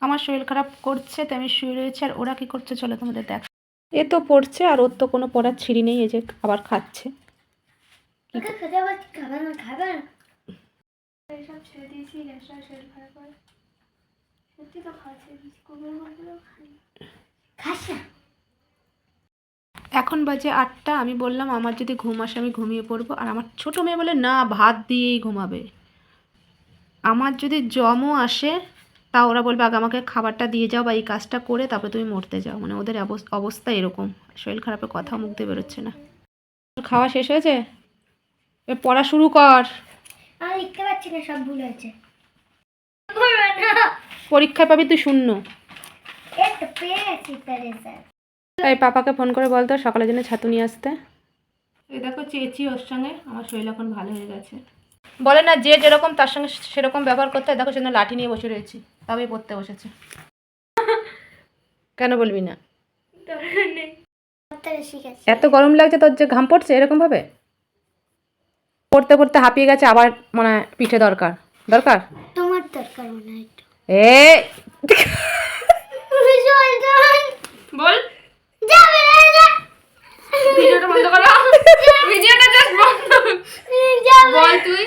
আমার শরীর খারাপ করছে তাই আমি শুয়ে রয়েছি, আর ওরা কি করছে চলো তোমাদের দেখ। এ তো পড়ছে আর ওর তো কোনো পড়ার ছিঁড়ি নেই, এই যে আবার খাচ্ছে। এখন বাজে 8টা। আমি বললাম আমার যদি ঘুম আসে আমি ঘুমিয়ে পড়বো, আর আমার ছোটো মেয়ে বলে না ভাত দিয়েই ঘুমাবে। আমার যদি জমও আসে তা ওরা বলবে আগে আমাকে খাবারটা দিয়ে যাও বা এই কাজটা করে তারপরে তুমি মরতে যাও, মানে ওদের অবস্থা এরকম। শরীর খারাপের কথা মুখ দিয়ে বেরোচ্ছে না। খাওয়া শেষ হয়েছে, এবার পড়া শুরু কর। আমি লিখতে পারছি না, সব ভুল হয়েছে। পরীক্ষায় পাবি তুই 0। তাই পাপাকে ফোন করে বলতো সকালের জন্য ছাতু নিয়ে আসতে। এই দেখো চেয়েছি ওর সঙ্গে, আমার শরীর এখন ভালো হয়ে গেছে। বলে না যে যেরকম তার সঙ্গে সেরকম ব্যবহার করতে হয়। দেখো সেদিন লাঠি নিয়ে বসে রয়েছি, তবেই পড়তে বসেছে। কেন বলবি না? এত গরম লাগছে তোর যে ঘাম পড়ছে এরকম ভাবে? পড়তে পড়তে হাঁপিয়ে গেছে, আবার মানে পিঠে দরকার দরকার তোমার দরকার মনে হয়। এ বল ভিডিওটা বন্ধ করো, ভিডিওটা জাস্ট বন্ধ বল তুই।